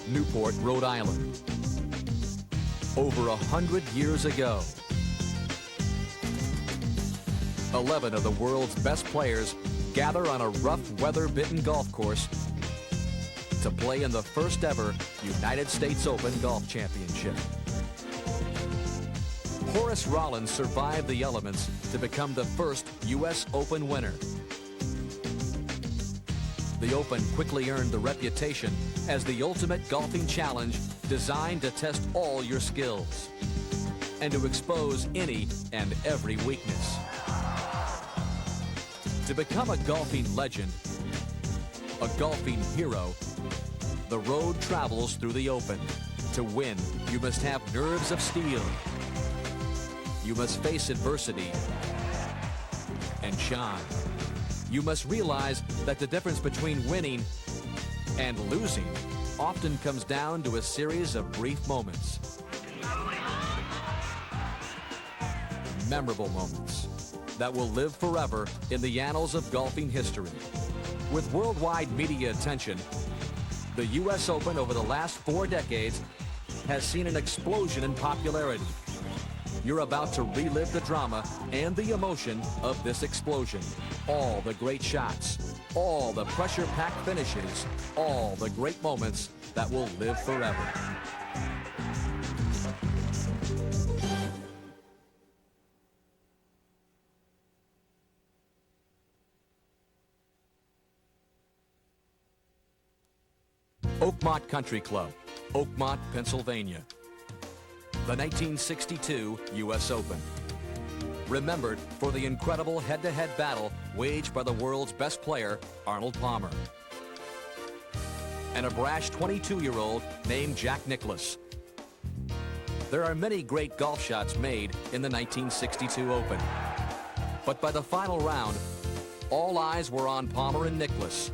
Newport, Rhode Island. Over 100 years ago, 11 of the world's best players gather on a rough, weather-bitten golf course to play in the first ever United States Open Golf Championship. Horace Rollins survived the elements to become the first U.S. Open winner. The Open quickly earned the reputation as the ultimate golfing challenge designed to test all your skills and to expose any and every weakness. To become a golfing legend, a golfing hero, the road travels through the Open. To win, you must have nerves of steel. You must face adversity and shine. You must realize that the difference between winning and losing often comes down to a series of brief moments. Memorable moments that will live forever in the annals of golfing history. With worldwide media attention, the U.S. Open over the last 4 decades has seen an explosion in popularity. You're about to relive the drama and the emotion of this explosion. All the great shots, all the pressure-packed finishes, all the great moments that will live forever. Oakmont Country Club, Oakmont, Pennsylvania. The 1962 U.S. Open. Remembered for the incredible head-to-head battle waged by the world's best player, Arnold Palmer, and a brash 22-year-old named Jack Nicklaus. There are many great golf shots made in the 1962 Open, but by the final round, all eyes were on Palmer and Nicklaus.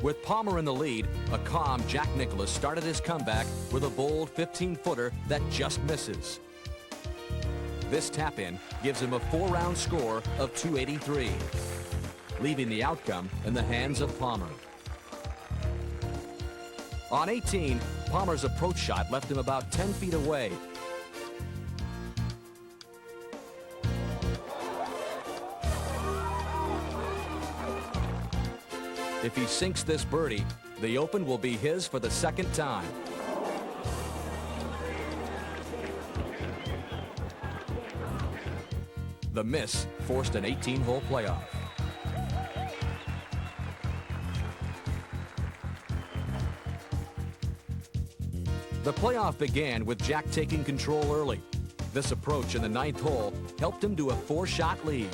With Palmer in the lead, a calm Jack Nicklaus started his comeback with a bold 15-footer that just misses. This tap-in gives him a 4-round score of 283, leaving the outcome in the hands of Palmer. On 18, Palmer's approach shot left him about 10 feet away. If he sinks this birdie, the Open will be his for the second time. The miss forced an 18-hole playoff. The playoff began with Jack taking control early. This approach in the 9th hole helped him to a 4-shot lead.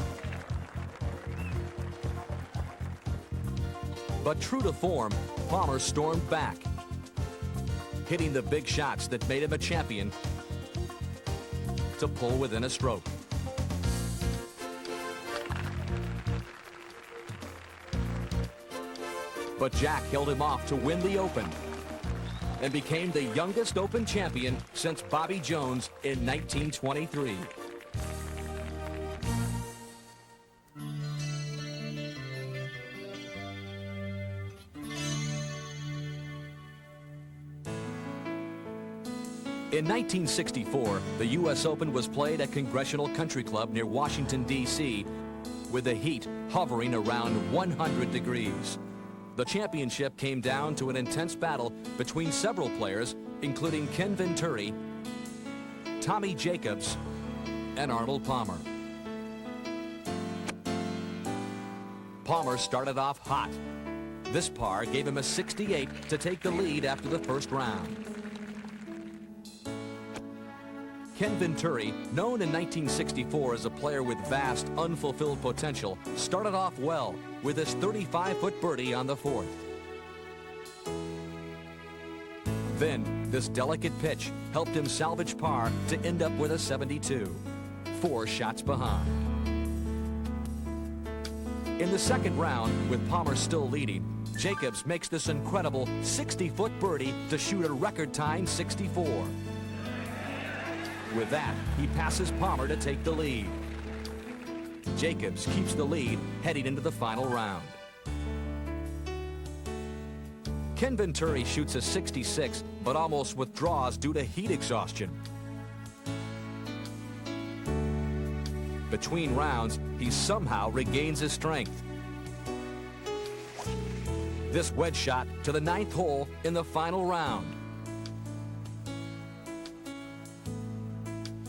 But true to form, Palmer stormed back, hitting the big shots that made him a champion to pull within a stroke. But Jack held him off to win the Open and became the youngest Open champion since Bobby Jones in 1923. In 1964, the U.S. Open was played at Congressional Country Club near Washington, D.C., with the heat hovering around 100 degrees. The championship came down to an intense battle between several players, including Ken Venturi, Tommy Jacobs, and Arnold Palmer. Palmer started off hot. This par gave him a 68 to take the lead after the first round. Ken Venturi, known in 1964 as a player with vast, unfulfilled potential, started off well with his 35-foot birdie on the 4th. Then, this delicate pitch helped him salvage par to end up with a 72, 4 shots behind. In the second round, with Palmer still leading, Jacobs makes this incredible 60-foot birdie to shoot a record-tying 64. With that, he passes Palmer to take the lead. Jacobs keeps the lead heading into the final round. Ken Venturi shoots a 66, but almost withdraws due to heat exhaustion. Between rounds, he somehow regains his strength. This wedge shot to the 9th hole in the final round.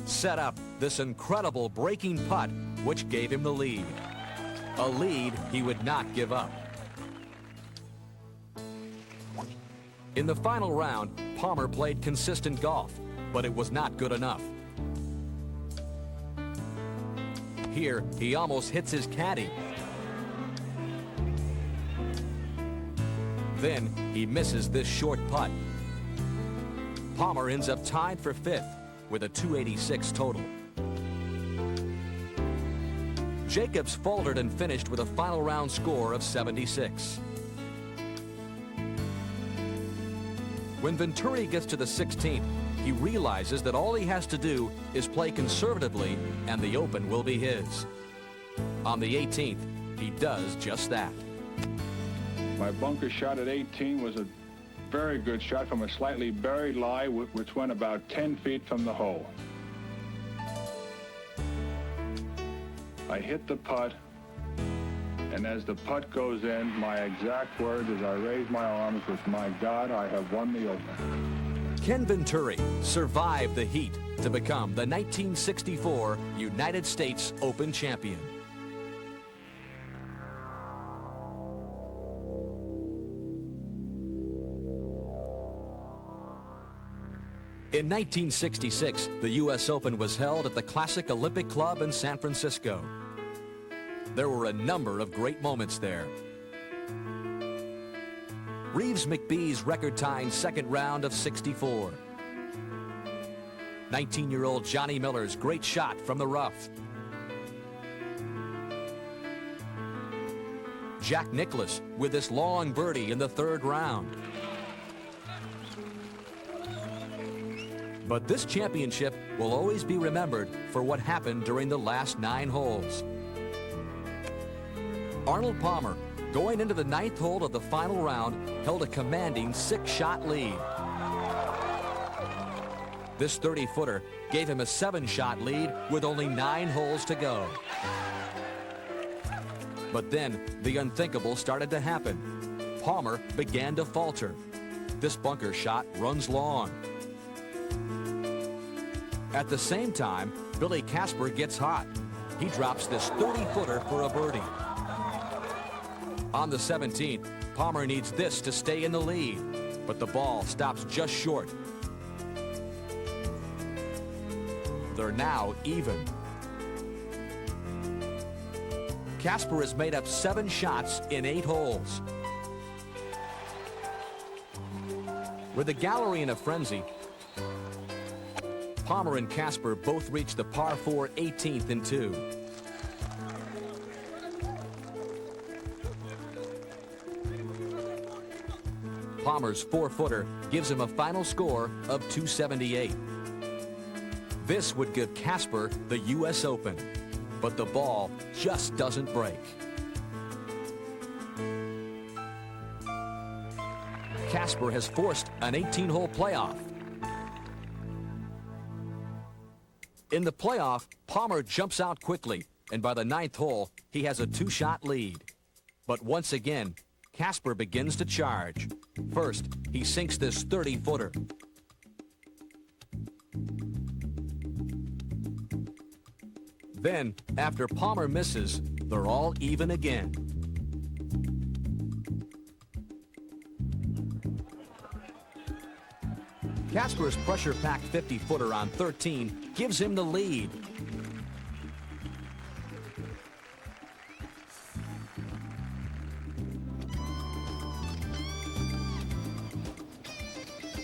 Set up this incredible breaking putt, which gave him the lead. A lead he would not give up. In the final round, Palmer played consistent golf, but it was not good enough. Here, he almost hits his caddy. Then, he misses this short putt. Palmer ends up tied for 5th with a 286 total. Jacobs faltered and finished with a final round score of 76. When Venturi gets to the 16th, he realizes that all he has to do is play conservatively and the Open will be his. On the 18th, he does just that. My bunker shot at 18 was a very good shot from a slightly buried lie, which went about 10 feet from the hole. I hit the putt, and as the putt goes in, my exact words as I raise my arms was, "My God, I have won the Open." Ken Venturi survived the heat to become the 1964 United States Open champion. In 1966, the U.S. Open was held at the Classic Olympic Club in San Francisco. There were a number of great moments there. Reeves McBee's record-tying second round of 64. 19-year-old Johnny Miller's great shot from the rough. Jack Nicklaus with this long birdie in the 3rd round. But this championship will always be remembered for what happened during the last 9 holes. Arnold Palmer, going into the 9th hole of the final round, held a commanding 6-shot lead. This 30-footer gave him a 7-shot lead with only 9 holes to go. But then the unthinkable started to happen. Palmer began to falter. This bunker shot runs long. At the same time, Billy Casper gets hot. He drops this 30-footer for a birdie. On the 17th, Palmer needs this to stay in the lead, but the ball stops just short. They're now even. Casper has made up 7 shots in 8 holes. With the gallery in a frenzy, Palmer and Casper both reached the par 4 18th and 2. Palmer's 4-footer gives him a final score of 278. This would give Casper the U.S. Open, but the ball just doesn't break. Casper has forced an 18-hole playoff. In the playoff, Palmer jumps out quickly, and by the 9th hole, he has a 2-shot lead. But once again, Casper begins to charge. First, he sinks this 30-footer. Then, after Palmer misses, they're all even again. Casper's pressure-packed 50-footer on 13 gives him the lead.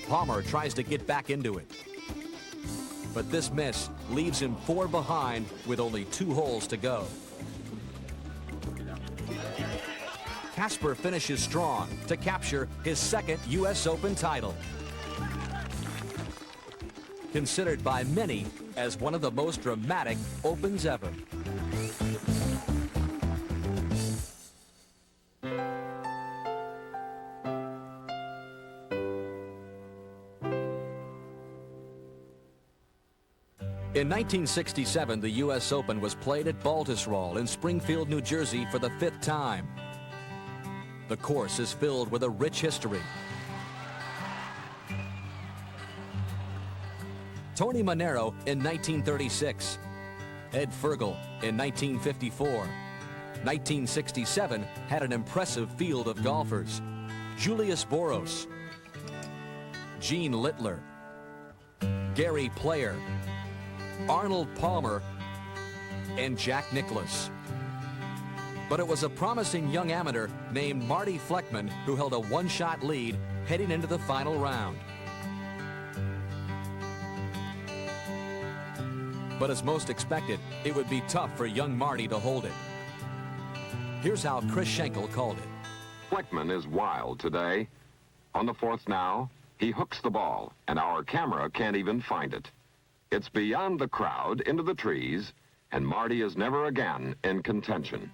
Palmer tries to get back into it. But this miss leaves him 4 behind with only 2 holes to go. Casper finishes strong to capture his 2nd U.S. Open title. Considered by many as one of the most dramatic Opens ever. In 1967, the U.S. Open was played at Baltusrol in Springfield, New Jersey for the 5th time. The course is filled with a rich history. Tony Manero in 1936. Ed Fergal in 1954. 1967 had an impressive field of golfers. Julius Boros, Gene Littler, Gary Player, Arnold Palmer, and Jack Nicklaus. But it was a promising young amateur named Marty Fleckman who held a one-shot lead heading into the final round. But as most expected, it would be tough for young Marty to hold it. Here's how Chris Schenkel called it. Fleckman is wild today. On the 4th now, he hooks the ball, and our camera can't even find it. It's beyond the crowd, into the trees, and Marty is never again in contention.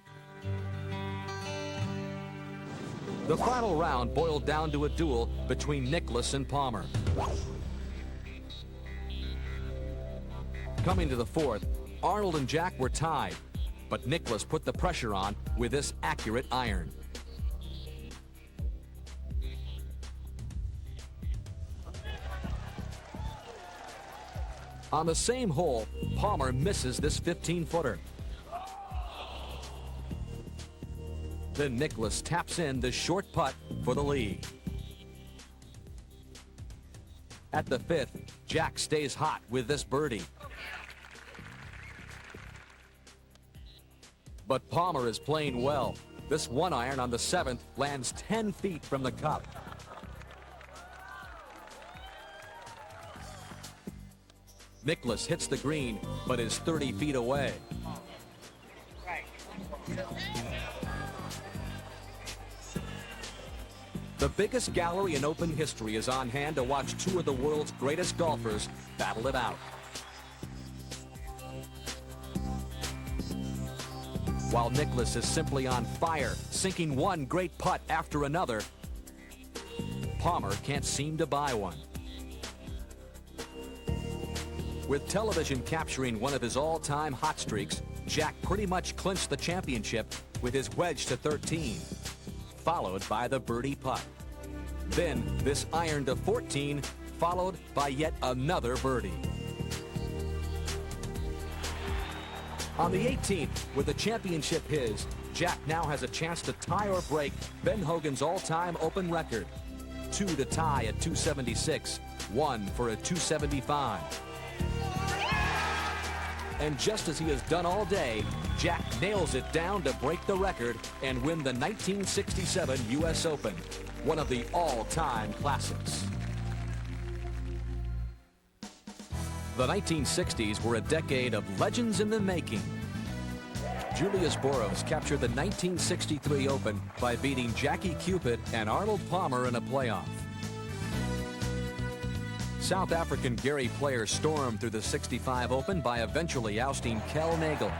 The final round boiled down to a duel between Nicklaus and Palmer. Coming to the 4th, Arnold and Jack were tied, but Nicklaus put the pressure on with this accurate iron. On the same hole, Palmer misses this 15-footer. Then Nicklaus taps in the short putt for the lead. At the 5th, Jack stays hot with this birdie. But Palmer is playing well. This one iron on the 7th lands 10 feet from the cup. Nicklaus hits the green, but is 30 feet away. The biggest gallery in Open history is on hand to watch two of the world's greatest golfers battle it out. While Nicklaus is simply on fire, sinking one great putt after another, Palmer can't seem to buy one. With television capturing one of his all-time hot streaks, Jack pretty much clinched the championship with his wedge to 13, followed by the birdie putt. Then this iron to 14, followed by yet another birdie. On the 18th, with the championship his, Jack now has a chance to tie or break Ben Hogan's all-time Open record. 2 to tie at 276, 1 for a 275. And just as he has done all day, Jack nails it down to break the record and win the 1967 U.S. Open, one of the all-time classics. The 1960s were a decade of legends in the making. Julius Boros captured the 1963 Open by beating Jackie Cupid and Arnold Palmer in a playoff. South African Gary Player stormed through the 65 Open by eventually ousting Kel Nagel.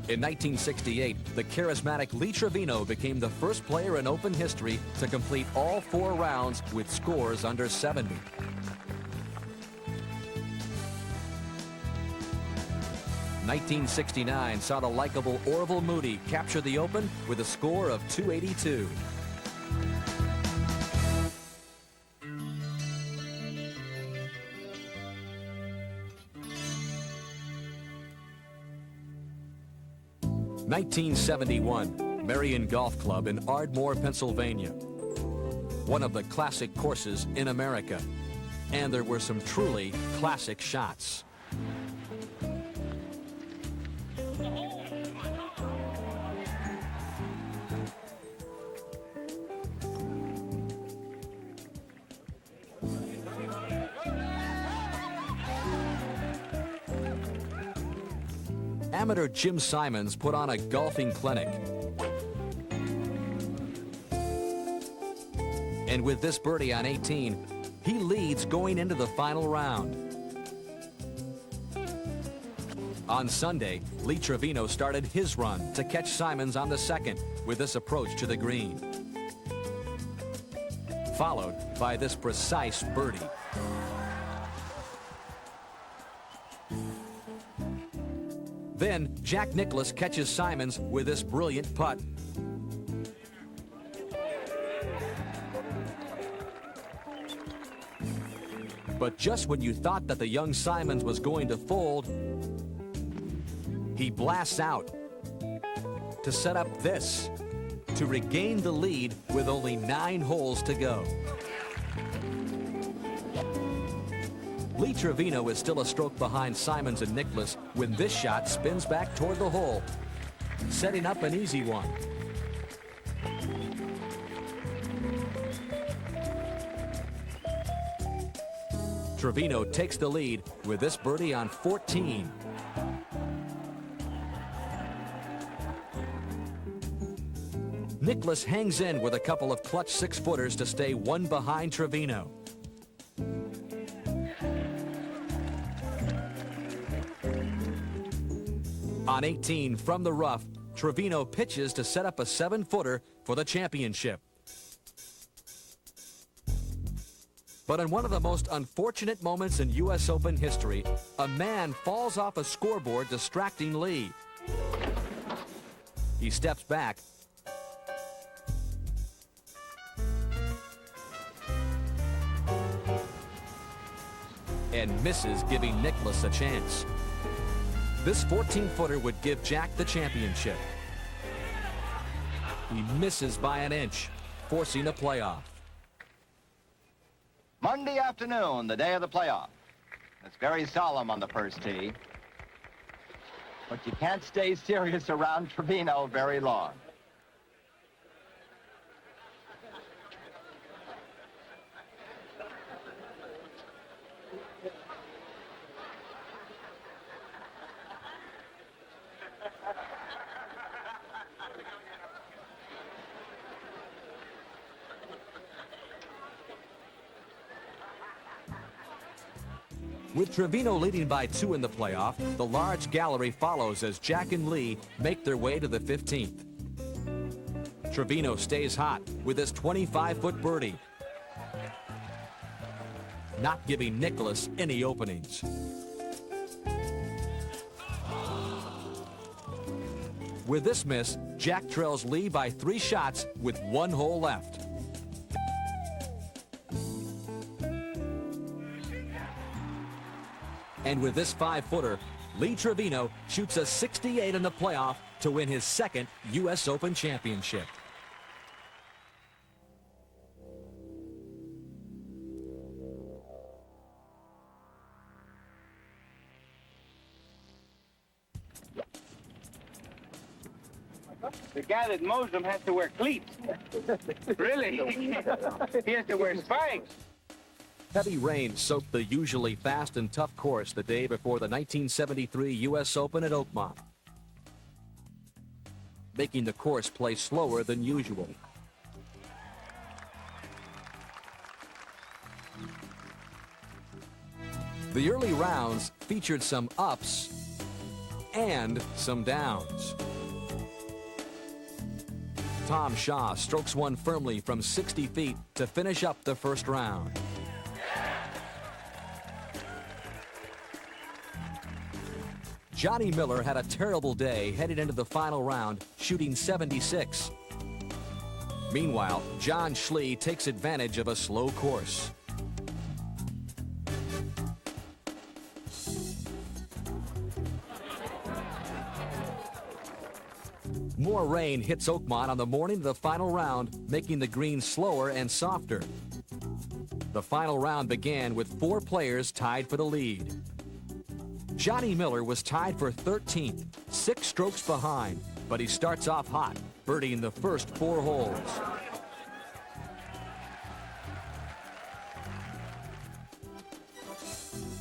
In 1968, the charismatic Lee Trevino became the first player in Open history to complete all 4 rounds with scores under 70. '69 saw the likable Orville Moody capture the Open with a score of 282. '71, Marion Golf Club in Ardmore, Pennsylvania. One of the classic courses in America. And there were some truly classic shots. Amateur Jim Simons put on a golfing clinic. And with this birdie on 18, he leads going into the final round. On Sunday, Lee Trevino started his run to catch Simons on the 2nd with this approach to the green. followed by this precise birdie. Then Jack Nicklaus catches Simons with this brilliant putt. But just when you thought that the young Simons was going to fold, he blasts out to set up this, to regain the lead with only 9 holes to go. Lee Trevino is still a stroke behind Simons and Nicklaus when this shot spins back toward the hole, setting up an easy one. Trevino takes the lead with this birdie on 14. Nicklaus hangs in with a couple of clutch 6-footers to stay 1 behind Trevino. On 18 from the rough, Trevino pitches to set up a 7-footer for the championship. But in one of the most unfortunate moments in U.S. Open history, a man falls off a scoreboard distracting Lee. He steps back and misses, giving Nicklaus a chance. This 14-footer would give Jack the championship. He misses by an inch, forcing a playoff. Monday afternoon, the day of the playoff. It's very solemn on the first tee. But you can't stay serious around Trevino very long. With Trevino leading by 2 in the playoff, the large gallery follows as Jack and Lee make their way to the 15th. Trevino stays hot with his 25-foot birdie, not giving Nicklaus any openings. With this miss, Jack trails Lee by 3 shots with 1 hole left. And with this 5-footer, Lee Trevino shoots a 68 in the playoff to win his 2nd U.S. Open championship. The guy that mows them has to wear cleats. Really? He has to wear spikes. Heavy rain soaked the usually fast and tough course the day before the 1973 U.S. Open at Oakmont, making the course play slower than usual. The early rounds featured some ups and some downs. Tom Shaw strokes one firmly from 60 feet to finish up the first round. Johnny Miller had a terrible day heading into the final round, shooting 76. Meanwhile, John Schley takes advantage of a slow course. More rain hits Oakmont on the morning of the final round, making the greens slower and softer. The final round began with 4 players tied for the lead. Johnny Miller was tied for 13th, 6 strokes behind, but he starts off hot, birdieing the first 4 holes.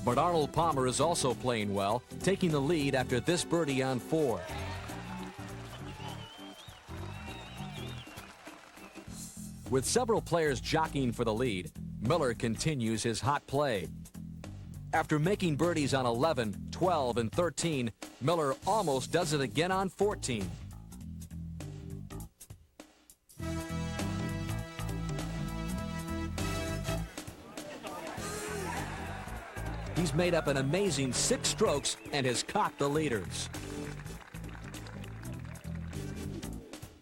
But Arnold Palmer is also playing well, taking the lead after this birdie on 4. With several players jockeying for the lead, Miller continues his hot play. After making birdies on 11, 12, and 13, Miller almost does it again on 14. he's made up an amazing 6 strokes and has caught the leaders.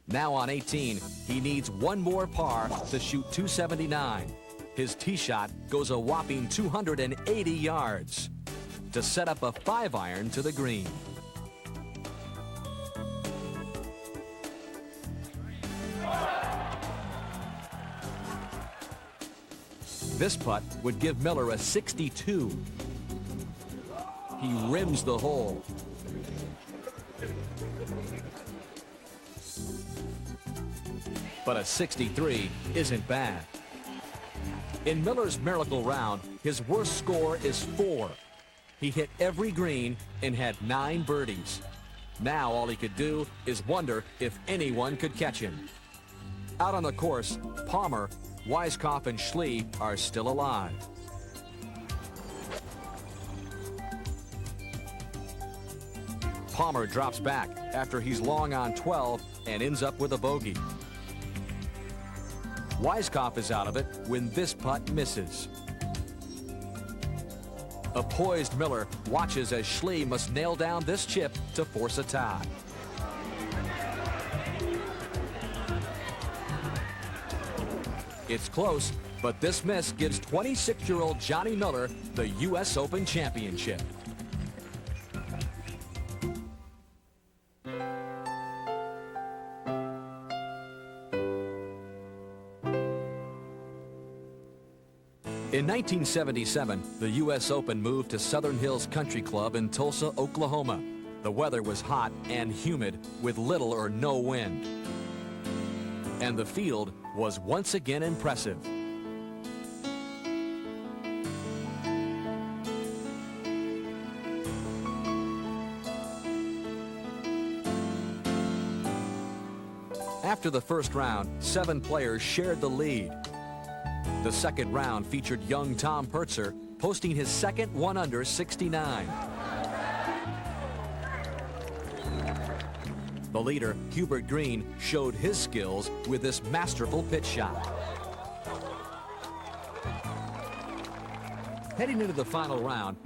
Now on 18, he needs one more par to shoot 279. His tee shot goes a whopping 280 yards to set up a 5-iron to the green. This putt would give Miller a 62. He rims the hole. But a 63 isn't bad. In Miller's miracle round, his worst score is 4. He hit every green and had 9 birdies. Now all he could do is wonder if anyone could catch him. Out on the course, Palmer, Weiskopf, and Schlee are still alive. Palmer drops back after he's long on 12 and ends up with a bogey. Weiskopf is out of it when this putt misses. A poised Miller watches as Schlee must nail down this chip to force a tie. It's close, but this miss gives 26-year-old Johnny Miller the U.S. Open Championship. In 1977, the U.S. Open moved to Southern Hills Country Club in Tulsa, Oklahoma. The weather was hot and humid with little or no wind. And the field was once again impressive. After the first round, 7 players shared the lead. The second round featured young Tom Pertzer posting his second 1-under 69. The leader, Hubert Green, showed his skills with this masterful pitch shot. Heading into the final round,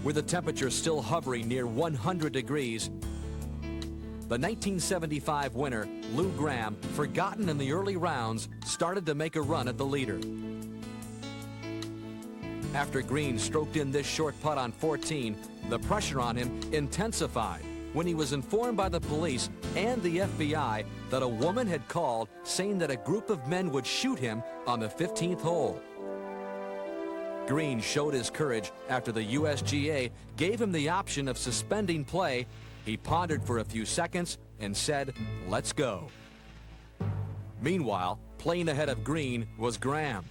with the temperature still hovering near 100 degrees, the 1975 winner, Lou Graham, forgotten in the early rounds, started to make a run at the leader. After Green stroked in this short putt on 14, the pressure on him intensified when he was informed by the police and the FBI that a woman had called saying that a group of men would shoot him on the 15th hole. Green showed his courage after the USGA gave him the option of suspending play. He pondered for a few seconds and said, "Let's go." Meanwhile, playing ahead of Green was Graham.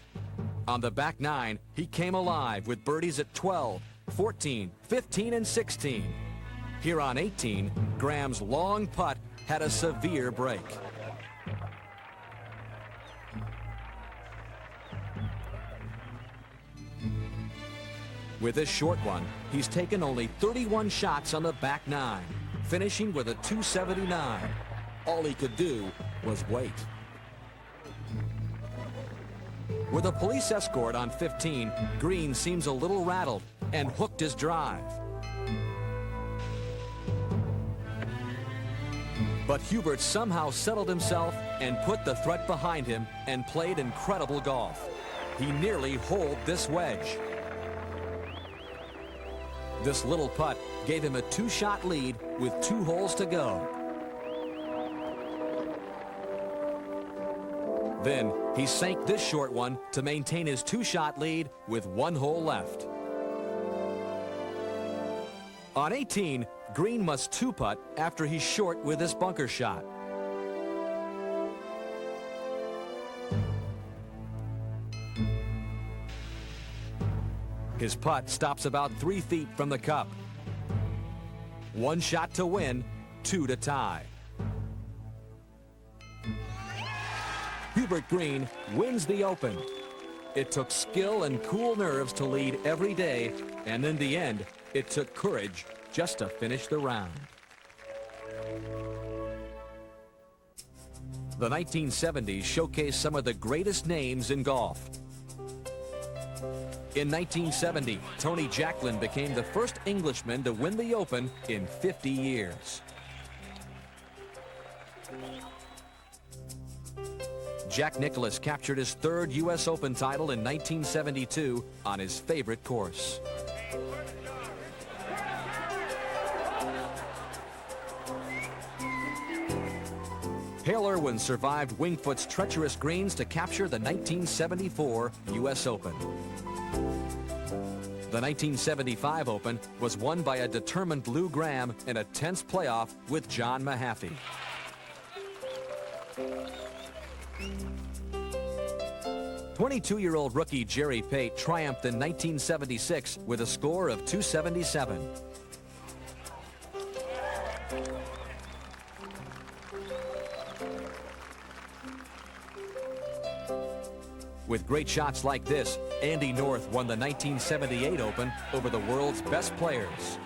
On the back 9, he came alive with birdies at 12, 14, 15, and 16. Here on 18, Graham's long putt had a severe break. With this short one, he's taken only 31 shots on the back 9, finishing with a 279. All he could do was wait. With a police escort on 15, Green seems a little rattled and hooked his drive. But Hubert somehow settled himself and put the threat behind him and played incredible golf. He nearly holed this wedge. This little putt gave him a 2-shot lead with 2 holes to go. Then he sank this short one to maintain his 2-shot lead with 1 hole left. On 18, Green must 2-putt after he's short with this bunker shot. His putt stops about 3 feet from the cup. 1 shot to win, 2 to tie. Hubert Green wins the Open. It took skill and cool nerves to lead every day, and in the end, it took courage just to finish the round. The 1970s showcased some of the greatest names in golf. In 1970, Tony Jacklin became the first Englishman to win the Open in 50 years. Jack Nicklaus captured his third U.S. Open title in 1972 on his favorite course. Hale Irwin survived Wingfoot's treacherous greens to capture the 1974 U.S. Open. The 1975 Open was won by a determined Lou Graham in a tense playoff with John Mahaffey. "22-year-old rookie Jerry Pate triumphed in 1976 with a score of 277. With great shots like this, Andy North won the 1978 Open over the world's best players.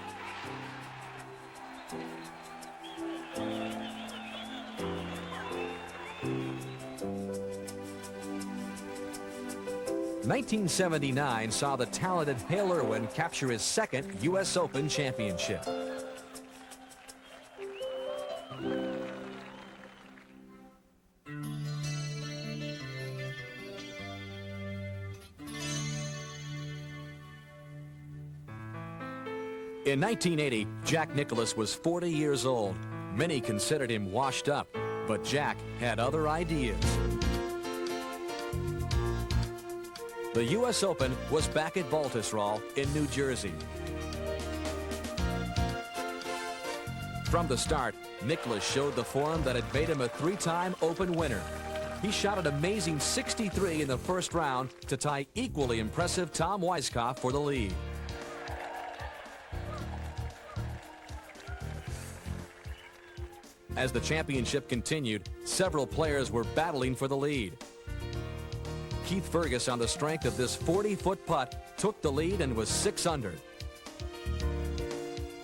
'79 saw the talented Hale Irwin capture his second U.S. Open championship. In 1980, Jack Nicklaus was 40 years old. Many considered him washed up, but Jack had other ideas. The U.S. Open was back at Baltusrol in New Jersey. From the start, Nicklaus showed the form that had made him a three-time Open winner. He shot an amazing 63 in the first round to tie equally impressive Tom Weiskopf for the lead. As the championship continued, several players were battling for the lead. Keith Fergus, on the strength of this 40-foot putt, took the lead and was 6 under.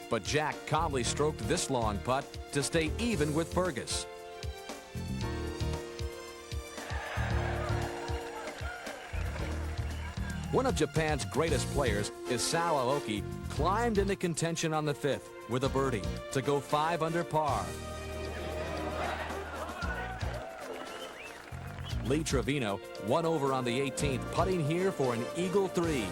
But Jack calmly stroked this long putt to stay even with Fergus. One of Japan's greatest players, Isao Aoki, climbed into contention on the 5th with a birdie to go 5 under par. Lee Trevino won over on the 18th, putting here for an eagle 3.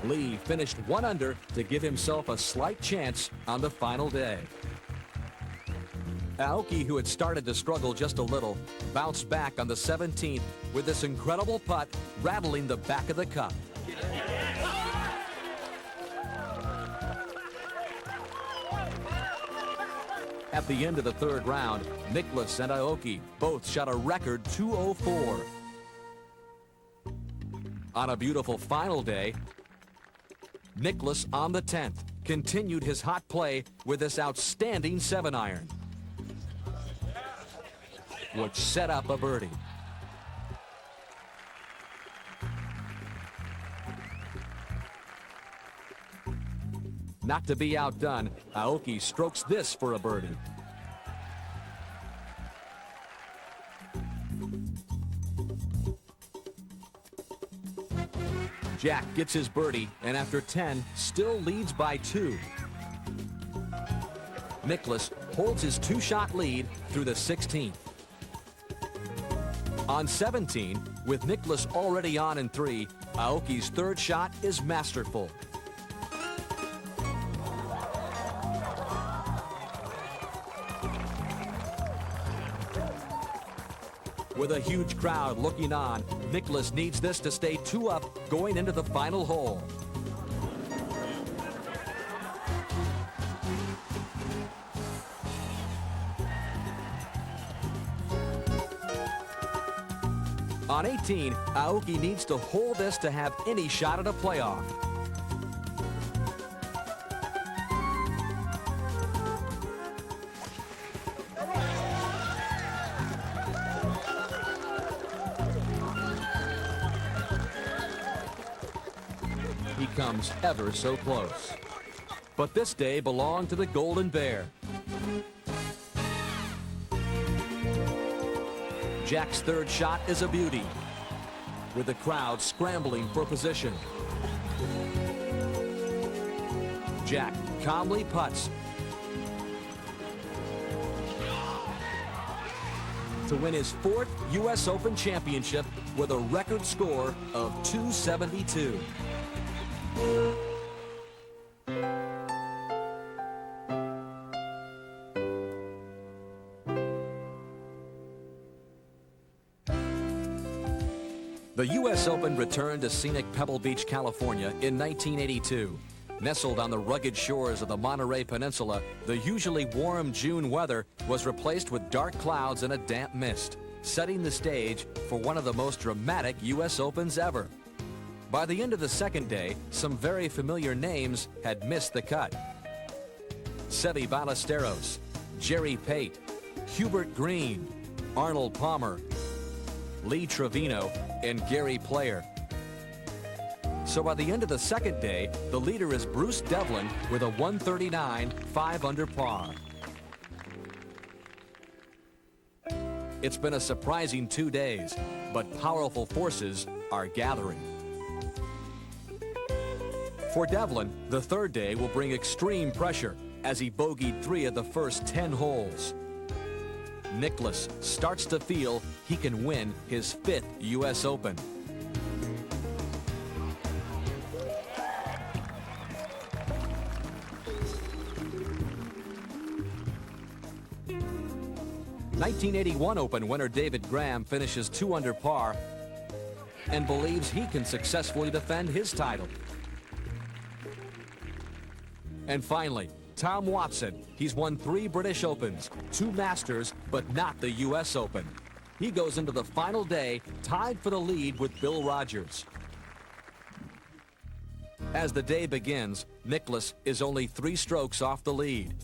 Lee finished 1 under to give himself a slight chance on the final day. Aoki, who had started to struggle just a little, bounced back on the 17th with this incredible putt rattling the back of the cup. At the end of the 3rd round, Nicklaus and Aoki both shot a record 204. On a beautiful final day, Nicklaus on the 10th continued his hot play with this outstanding 7-iron, which set up a birdie. Not to be outdone, Aoki strokes this for a birdie. Jack gets his birdie, and after 10, still leads by 2. Nicklaus holds his 2-shot lead through the 16th. On 17, with Nicklaus already on in 3, Aoki's 3rd shot is masterful. With a huge crowd looking on, Nicklaus needs this to stay 2 up going into the final hole. On 18, Aoki needs to hold this to have any shot at a playoff. He comes ever so close. But this day belonged to the Golden Bear. Jack's third shot is a beauty, with the crowd scrambling for position. Jack calmly putts to win his fourth U.S. Open championship with a record score of 272. The U.S. Open returned to scenic Pebble Beach, California in 1982. Nestled on the rugged shores of the Monterey Peninsula, the usually warm June weather was replaced with dark clouds and a damp mist, setting the stage for one of the most dramatic U.S. Opens ever. By the end of the second day, some very familiar names had missed the cut. Seve Ballesteros, Jerry Pate, Hubert Green, Arnold Palmer, Lee Trevino, and Gary Player. So by the end of the second day, the leader is Bruce Devlin with a 139, 5 under par. It's been a surprising 2 days, but powerful forces are gathering. For Devlin, the third day will bring extreme pressure as he bogeyed 3 of the first 10 holes. Nicklaus starts to feel he can win his 5th U.S. Open. '81 Open winner David Graham finishes 2 under par and believes he can successfully defend his title. And finally, Tom Watson. He's won 3 British Opens, 2 Masters, but not the U.S. Open. He goes into the final day tied for the lead with Bill Rogers. As the day begins, Nicklaus is only 3 strokes off the lead.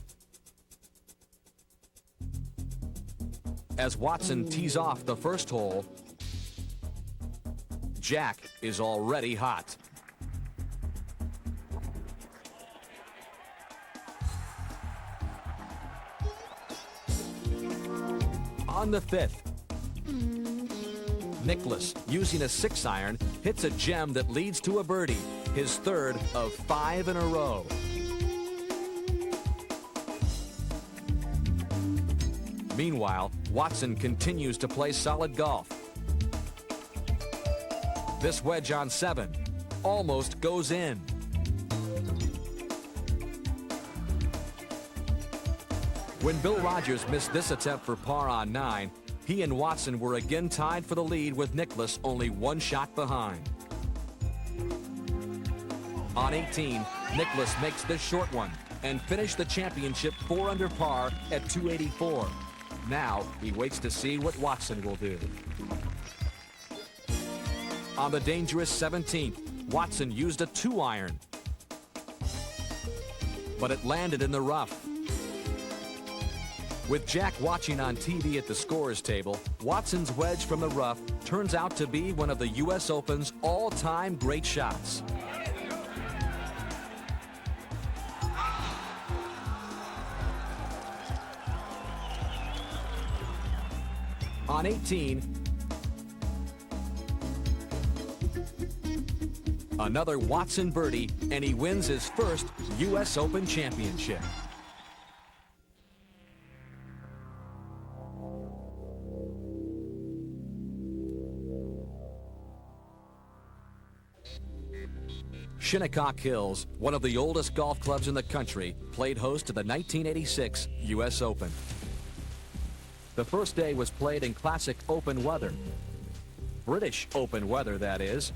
As Watson tees off the first hole, Jack is already hot. On the 5th, Nicklaus, using a 6-iron, hits a gem that leads to a birdie, his 3rd of 5 in a row. Meanwhile, Watson continues to play solid golf. This wedge on 7 almost goes in. When Bill Rogers missed this attempt for par on 9, he and Watson were again tied for the lead with Nicklaus only 1 shot behind. On 18, Nicklaus makes this short one and finished the championship 4 under par at 284. Now he waits to see what Watson will do. On the dangerous 17th, Watson used a 2-iron, but it landed in the rough. With Jack watching on TV at the scorer's table, Watson's wedge from the rough turns out to be one of the U.S. Open's all-time great shots. On 18, another Watson birdie, and he wins his first U.S. Open championship. Shinnecock Hills, one of the oldest golf clubs in the country, played host to the 1986 U.S. Open. The first day was played in classic open weather. British open weather, that is.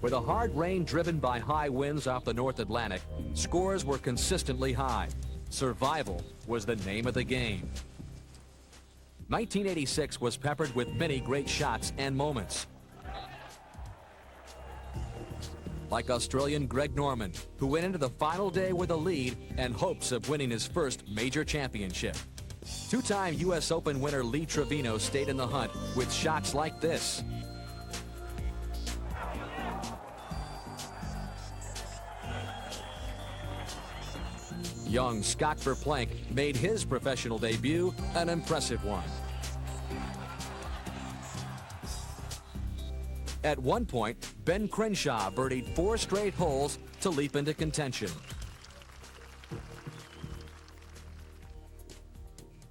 With a hard rain driven by high winds off the North Atlantic, scores were consistently high. Survival was the name of the game. 1986 was peppered with many great shots and moments. Like Australian Greg Norman, who went into the final day with a lead and hopes of winning his first major championship. 2-time U.S. Open winner Lee Trevino stayed in the hunt with shots like this. Young Scott Verplank made his professional debut an impressive one. At one point, Ben Crenshaw birdied 4 straight holes to leap into contention.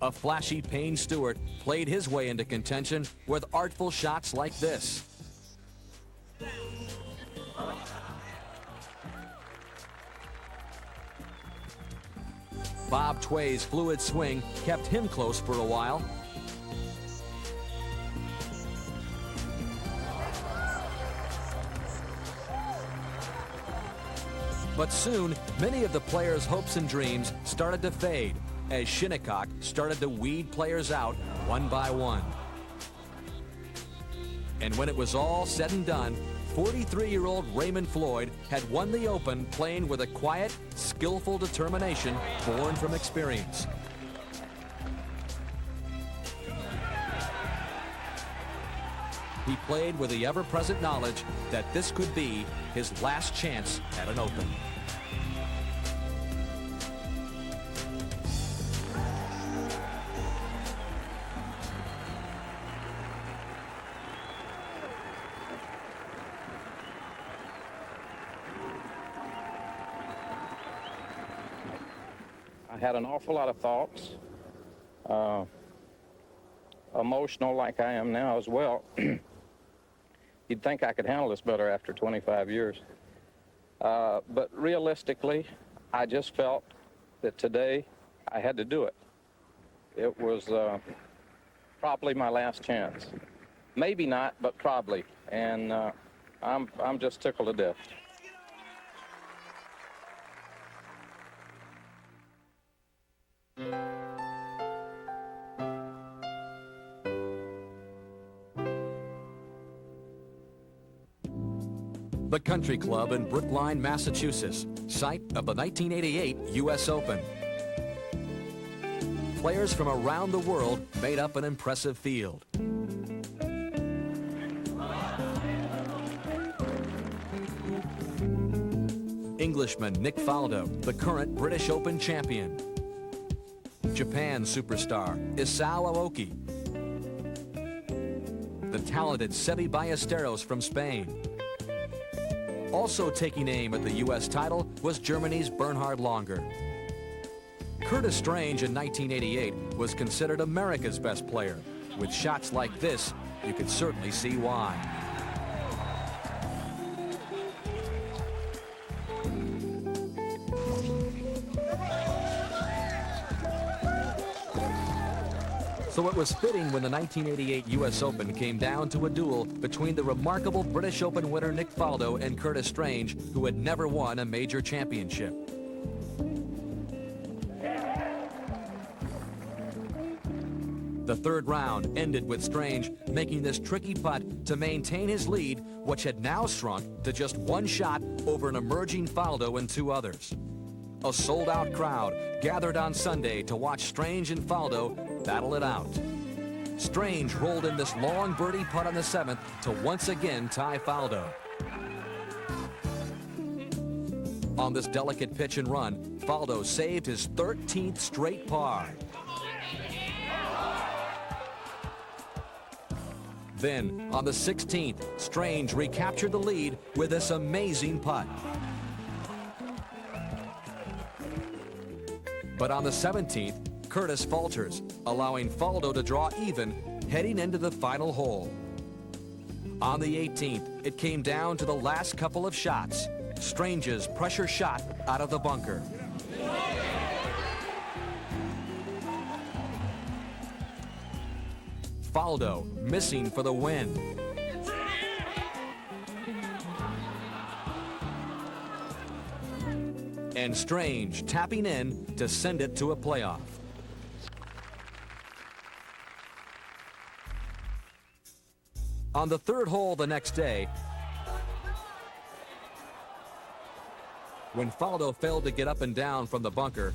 A flashy Payne Stewart played his way into contention with artful shots like this. Bob Tway's fluid swing kept him close for a while. But soon, many of the players' hopes and dreams started to fade as Shinnecock started to weed players out one by one. And when it was all said and done, 43-year-old Raymond Floyd had won the Open playing with a quiet, skillful determination born from experience. He played with the ever-present knowledge that this could be his last chance at an Open. I had an awful lot of thoughts, emotional like I am now as well. You'd think I could handle this better after 25 years. But realistically, I just felt that today I had to do it. It was probably my last chance. Maybe not, but probably. And I'm just tickled to death. The Country Club in Brookline, Massachusetts, site of the 1988 U.S. Open. Players from around the world made up an impressive field. Englishman Nick Faldo, the current British Open champion. Japan superstar Isao Aoki. The talented Seve Ballesteros from Spain. Also taking aim at the U.S. title was Germany's Bernhard Langer. Curtis Strange in 1988 was considered America's best player. With shots like this, you could certainly see why. So it was fitting when the 1988 U.S. Open came down to a duel between the remarkable British Open winner Nick Faldo and Curtis Strange, who had never won a major championship. The third round ended with Strange making this tricky putt to maintain his lead, which had now shrunk to just one shot over an emerging Faldo and 2 others. A sold-out crowd gathered on Sunday to watch Strange and Faldo battle it out. Strange rolled in this long birdie putt on the 7th to once again tie Faldo. On this delicate pitch and run, Faldo saved his 13th straight par. Then, on the 16th, Strange recaptured the lead with this amazing putt. But on the 17th, Curtis falters, allowing Faldo to draw even, heading into the final hole. On the 18th, it came down to the last couple of shots. Strange's pressure shot out of the bunker. Faldo missing for the win. And Strange tapping in to send it to a playoff. On the 3rd hole the next day, when Faldo failed to get up and down from the bunker,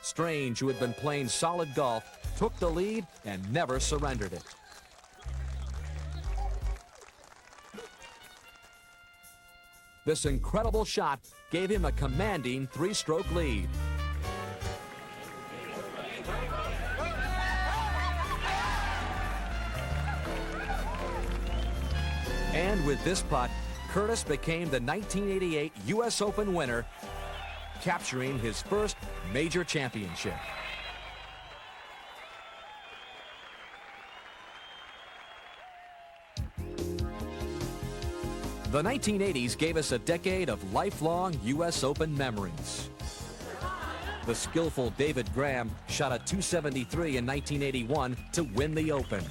Strange, who had been playing solid golf, took the lead and never surrendered it. This incredible shot gave him a commanding 3-stroke lead. And with this putt, Curtis became the 1988 U.S. Open winner, capturing his first major championship. The 1980s gave us a decade of lifelong U.S. Open memories. The skillful David Graham shot a .273 in 1981 to win the Open.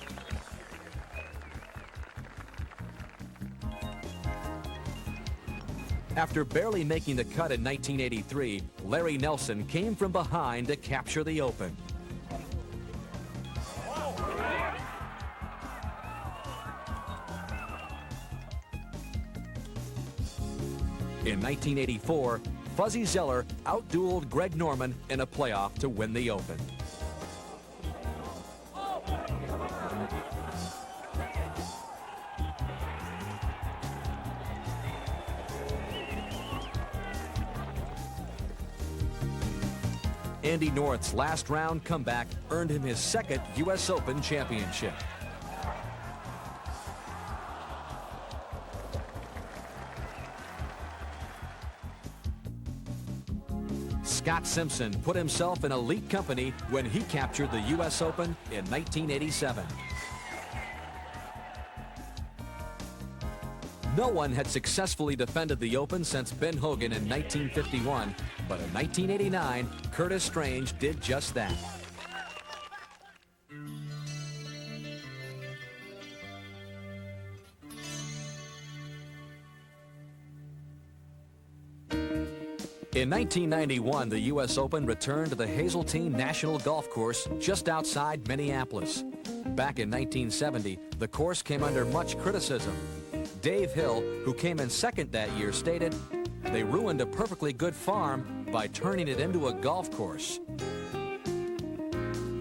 After barely making the cut in 1983, Larry Nelson came from behind to capture the Open. In 1984, Fuzzy Zeller outdueled Greg Norman in a playoff to win the Open. Andy North's last round comeback earned him his second U.S. Open championship. Scott Simpson put himself in elite company when he captured the U.S. Open in 1987. No one had successfully defended the Open since Ben Hogan in 1951, but in 1989, Curtis Strange did just that. In 1991, the U.S. Open returned to the Hazeltine National Golf Course just outside Minneapolis. Back in 1970, the course came under much criticism. Dave Hill, who came in second that year, stated, "They ruined a perfectly good farm by turning it into a golf course."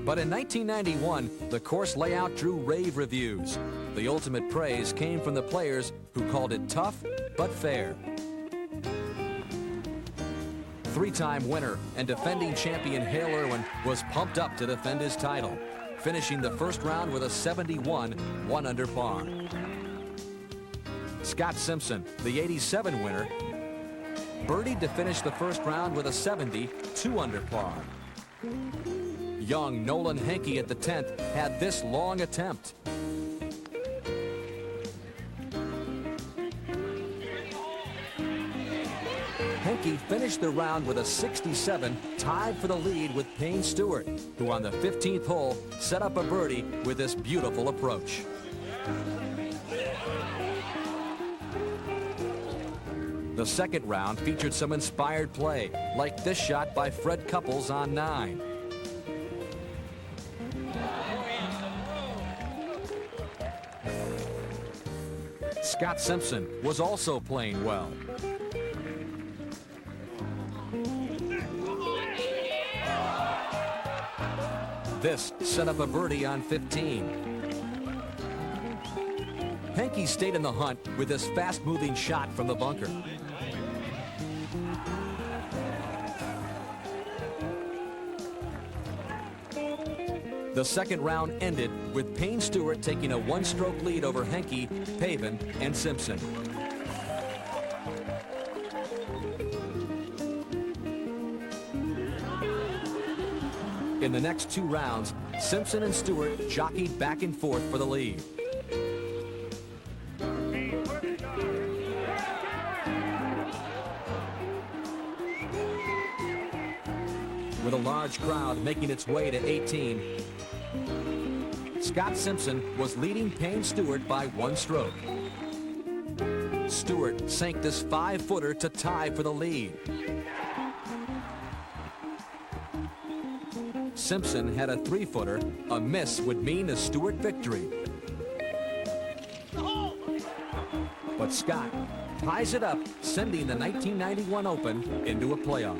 But in 1991, the course layout drew rave reviews. The ultimate praise came from the players who called it tough but fair. Three-time winner and defending champion Hale Irwin was pumped up to defend his title, finishing the first round with a 71, 1 under par. Scott Simpson, the 87 winner, birdied to finish the first round with a 70, 2 under par. Young Nolan Henke at the 10th had this long attempt. Henke finished the round with a 67, tied for the lead with Payne Stewart, who on the 15th hole set up a birdie with this beautiful approach. The second round featured some inspired play, like this shot by Fred Couples on 9. Scott Simpson was also playing well. This set up a birdie on 15. Henke stayed in the hunt with this fast-moving shot from the bunker. The second round ended with Payne Stewart taking a one-stroke lead over Henke, Pavin, and Simpson. In the next two rounds, Simpson and Stewart jockeyed back and forth for the lead. With a large crowd making its way to 18, Scott Simpson was leading Payne Stewart by one stroke. Stewart sank this 5-footer to tie for the lead. Simpson had a 3-footer. A miss would mean a Stewart victory. But Scott ties it up, sending the 1991 Open into a playoff.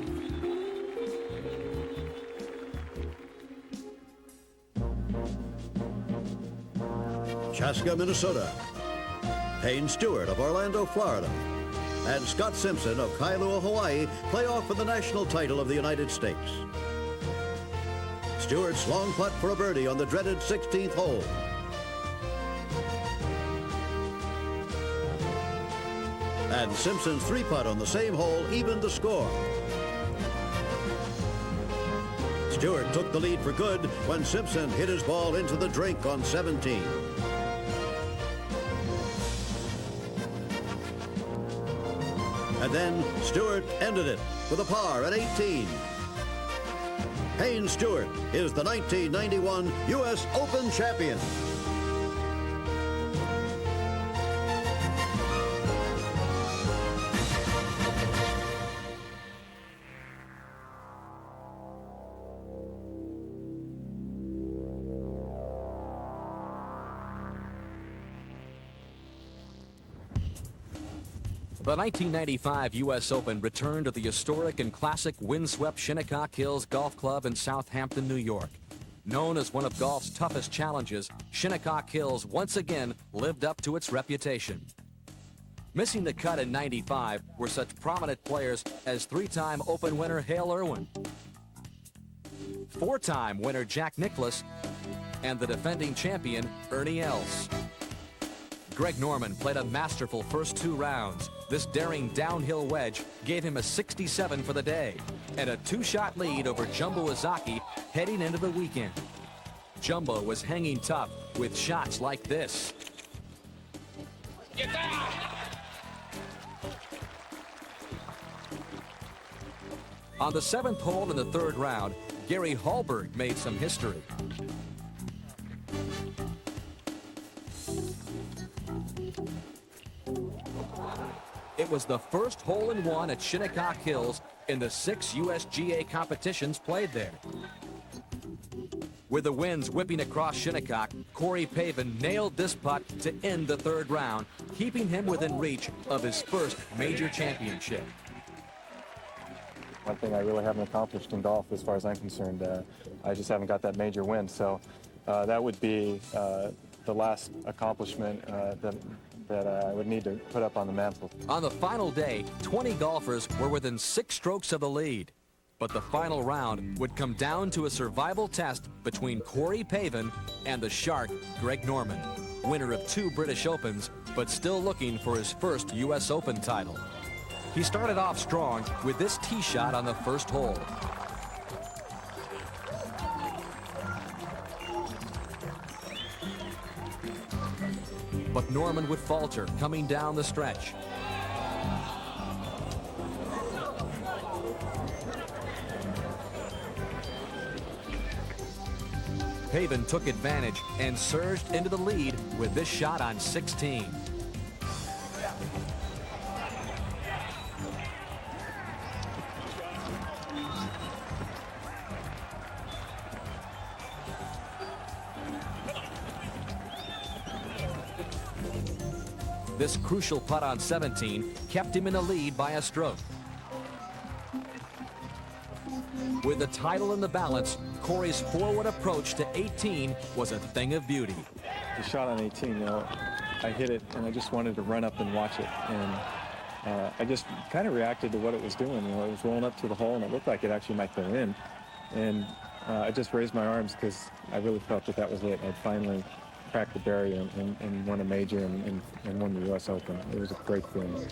Chaska, Minnesota. Payne Stewart of Orlando, Florida, and Scott Simpson of Kailua, Hawaii play off for the national title of the United States. Stewart's long putt for a birdie on the dreaded 16th hole. And Simpson's three-putt on the same hole evened the score. Stewart took the lead for good when Simpson hit his ball into the drink on 17. And then Stewart ended it with a par at 18. Payne Stewart is the 1991 U.S. Open champion. The 1995 U.S. Open returned to the historic and classic windswept Shinnecock Hills Golf Club in Southampton, New York. Known as one of golf's toughest challenges, Shinnecock Hills once again lived up to its reputation. Missing the cut in '95 were such prominent players as three-time Open winner Hale Irwin, four-time winner Jack Nicklaus, and the defending champion Ernie Els. Greg Norman played a masterful first two rounds. This daring downhill wedge gave him a 67 for the day and a two-shot lead over Jumbo Izaki heading into the weekend. Jumbo was hanging tough with shots like this. Get down! On the seventh hole in the third round, Gary Hallberg made some history. It was the first hole-in-one at Shinnecock Hills in the 6 USGA competitions played there. With the winds whipping across Shinnecock, Corey Pavin nailed this putt to end the third round, keeping him within reach of his first major championship. One thing I really haven't accomplished in golf as far as I'm concerned, I just haven't got that major win. So that would be the last accomplishment that I would need to put up on the mantle. On the final day, 20 golfers were within 6 strokes of the lead. But the final round would come down to a survival test between Corey Pavin and the shark Greg Norman, winner of 2 British Opens, but still looking for his first U.S. Open title. He started off strong with this tee shot on the first hole. But Norman would falter coming down the stretch. Pavin took advantage and surged into the lead with this shot on 16. This crucial putt on 17 kept him in the lead by a stroke. With the title in the balance, Corey's forward approach to 18 was a thing of beauty. The shot on 18, you know, I hit it and I just wanted to run up and watch it. And I just kind of reacted to what it was doing. You know, it was rolling up to the hole and it looked like it actually might go in. And I just raised my arms because I really felt that that was it. I'd finally cracked the barrier and won a major and won the U.S. Open. It was a great feeling.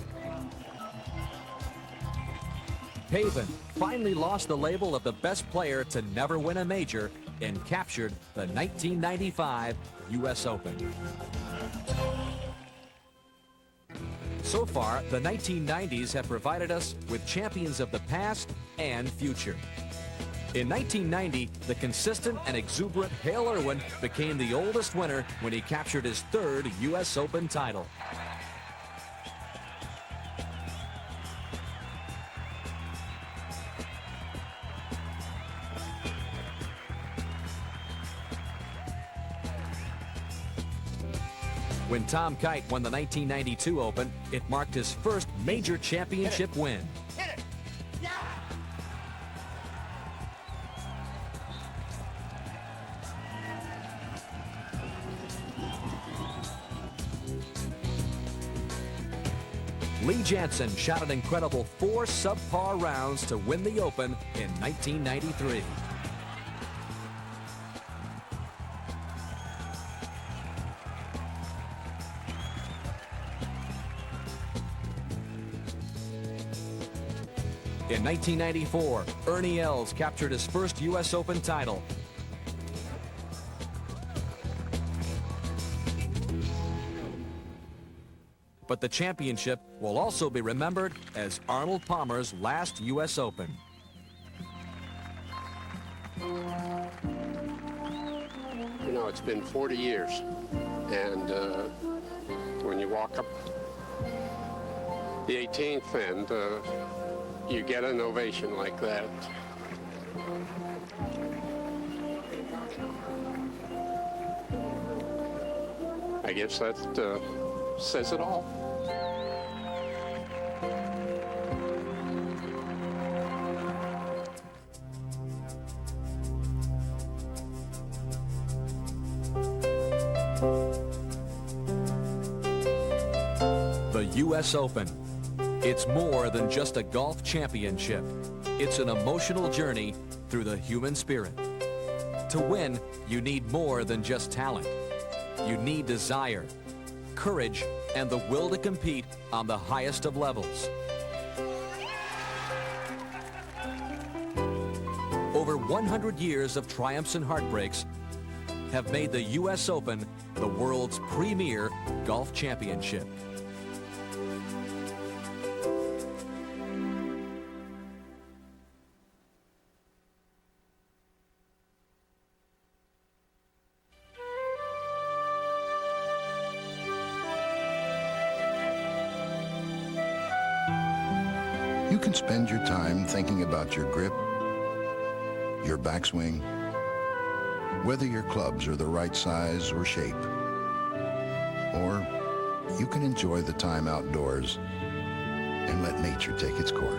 Pavin finally lost the label of the best player to never win a major and captured the 1995 U.S. Open. So far, the 1990s have provided us with champions of the past and future. In 1990, the consistent and exuberant Hale Irwin became the oldest winner when he captured his 3rd U.S. Open title. When Tom Kite won the 1992 Open, it marked his first major championship win. Lee Jansen shot an incredible 4 subpar rounds to win the Open in 1993. In 1994, Ernie Els captured his first U.S. Open title. But the championship will also be remembered as Arnold Palmer's last U.S. Open. You know, it's been 40 years, and when you walk up the 18th and you get an ovation like that. I guess that says it all. The U.S. Open. It's more than just a golf championship. It's an emotional journey through the human spirit. To win, you need more than just talent. You need desire, courage, and the will to compete on the highest of levels. Over 100 years of triumphs and heartbreaks have made the U.S. Open the world's premier golf championship. You can spend your time thinking about your grip, your backswing, whether your clubs are the right size or shape. Or you can enjoy the time outdoors and let nature take its course.